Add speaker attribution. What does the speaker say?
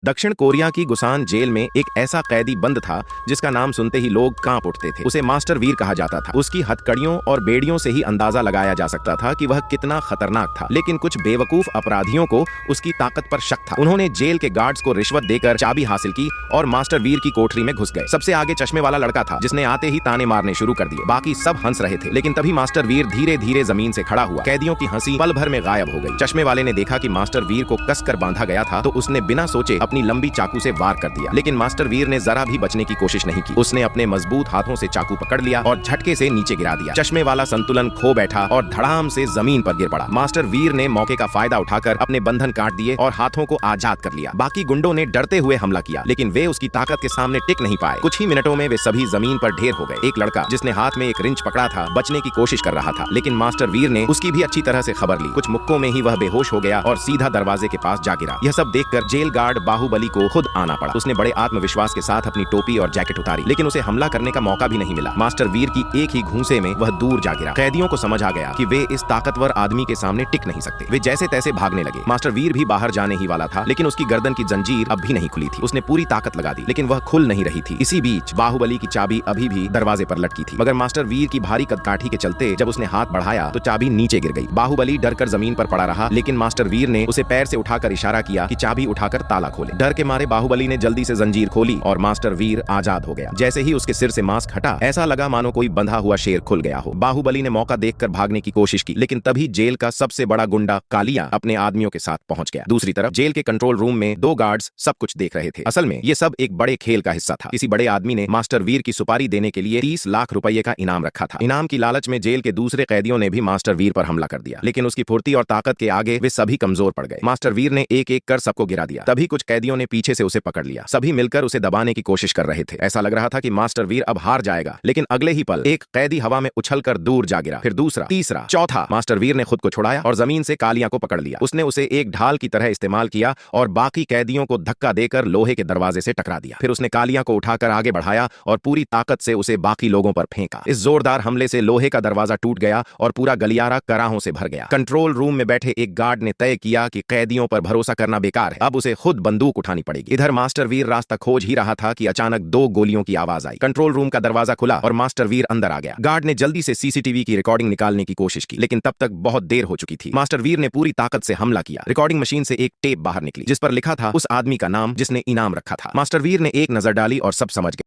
Speaker 1: दक्षिण कोरिया की गुसान जेल में एक ऐसा कैदी बंद था जिसका नाम सुनते ही लोग कांप उठते थे। उसे मास्टर वीर कहा जाता था। उसकी हथकड़ियों और बेड़ियों से ही अंदाजा लगाया जा सकता था कि वह कितना खतरनाक था। लेकिन कुछ बेवकूफ अपराधियों को उसकी ताकत पर शक था। उन्होंने जेल के गार्ड्स को रिश्वत देकर चाबी हासिल की और मास्टर वीर की कोठरी में घुस गए। सबसे आगे चश्मे वाला लड़का था जिसने आते ही ताने मारने शुरू कर दिए। बाकी सब हंस रहे थे, लेकिन तभी मास्टर वीर धीरे धीरे जमीन से खड़ा हुआ। कैदियों की हंसी पल भर में गायब हो गई। चश्मे वाले ने देखा कि मास्टर वीर को कसकर बांधा गया था, तो उसने बिना सोचे अपनी लंबी चाकू से वार कर दिया। लेकिन मास्टर वीर ने जरा भी बचने की कोशिश नहीं की। उसने अपने मजबूत हाथों से चाकू पकड़ लिया और झटके से नीचे गिरा दिया। चश्मे वाला संतुलन खो बैठा और धड़ाम से जमीन पर गिर पड़ा। मास्टर वीर ने मौके का फायदा उठाकर अपने बंधन काट दिए और हाथों को आजाद कर लिया। बाकी गुंडों ने डरते हुए हमला किया, लेकिन वे उसकी ताकत के सामने टिक नहीं पाए। कुछ ही मिनटों में वे सभी जमीन पर ढेर हो गए। एक लड़का जिसने हाथ में एक रिंच पकड़ा था बचने की कोशिश कर रहा था, लेकिन मास्टर वीर ने उसकी भी अच्छी तरह से खबर ली। कुछ मुक्कों में ही वह बेहोश हो गया और सीधा दरवाजे के पास जा गिरा। यह सब देखकर जेल गार्ड बाहुबली को खुद आना पड़ा। उसने बड़े आत्मविश्वास के साथ अपनी टोपी और जैकेट उतारी, लेकिन उसे हमला करने का मौका भी नहीं मिला। मास्टर वीर की एक ही घूंसे में वह दूर जा गिरा। कैदियों को समझ आ गया कि वे इस ताकतवर आदमी के सामने टिक नहीं सकते। वे जैसे तैसे भागने लगे। मास्टर वीर भी बाहर जाने ही वाला था, लेकिन उसकी गर्दन की जंजीर अब भी नहीं खुली थी। उसने पूरी ताकत लगा दी, लेकिन वह खुल नहीं रही थी। इसी बीच बाहुबली की चाबी अभी भी दरवाजे पर लटकी थी, मगर मास्टर वीर की भारी कदकाठी के चलते जब उसने हाथ बढ़ाया तो चाबी नीचे गिर गई। बाहुबली डरकर जमीन पर पड़ा रहा, लेकिन मास्टर वीर ने उसे पैर से उठाकर इशारा किया कि चाबी उठाकर ताला खोले। डर के मारे बाहुबली ने जल्दी से जंजीर खोली और मास्टर वीर आजाद हो गया। जैसे ही उसके सिर से मास्क हटा, ऐसा लगा मानो कोई बंधा हुआ शेर खुल गया हो। बाहुबली ने मौका देखकर भागने की कोशिश की, लेकिन तभी जेल का सबसे बड़ा गुंडा कालिया अपने आदमियों के साथ पहुंच गया। दूसरी तरफ जेल के कंट्रोल रूम में दो गार्ड्स सब कुछ देख रहे थे। असल में ये सब एक बड़े खेल का हिस्सा था। किसी बड़े आदमी ने मास्टर वीर की सुपारी देने के लिए 30 लाख रुपए का इनाम रखा था। इनाम की लालच में जेल के दूसरे कैदियों ने भी मास्टर वीर पर हमला कर दिया, लेकिन उसकी फुर्ती और ताकत के आगे वे सभी कमजोर पड़ गए। मास्टर वीर ने एक एक कर सबको गिरा दिया। तभी कुछ कैदियों ने पीछे से उसे पकड़ लिया। सभी मिलकर उसे दबाने की कोशिश कर रहे थे। ऐसा लग रहा था कि मास्टर वीर अब हार जाएगा, लेकिन अगले ही पल एक कैदी हवा में उछलकर दूर जा गिरा। फिर दूसरा, तीसरा, चौथा। मास्टर वीर ने खुद को छुड़ाया और जमीन से कालिया को पकड़ लिया। उसने उसे एक ढाल की तरह इस्तेमाल किया और बाकी कैदियों को धक्का देकर लोहे के दरवाजे से टकरा दिया। फिर उसने कालिया को उठाकर आगे बढ़ाया और पूरी ताकत से उसे बाकी लोगों पर फेंका। इस जोरदार हमले से लोहे का दरवाजा टूट गया और पूरा गलियारा कराहों से भर गया। कंट्रोल रूम में बैठे एक गार्ड ने तय किया कि कैदियों पर भरोसा करना बेकार है, अब उसे खुद बंदूक उठानी पड़ेगी। इधर मास्टर वीर रास्ता खोज ही रहा था कि अचानक दो गोलियों की आवाज आई। कंट्रोल रूम का दरवाजा खुला और मास्टर वीर अंदर आ गया। गार्ड ने जल्दी से सीसीटीवी की रिकॉर्डिंग निकालने की कोशिश की, लेकिन तब तक बहुत देर हो चुकी थी। मास्टर वीर ने पूरी ताकत से हमला किया। रिकॉर्डिंग मशीन से एक टेप बाहर निकली जिस पर लिखा था उस आदमी का नाम जिसने इनाम रखा था। मास्टर वीर ने एक नजर डाली और सब समझ गए।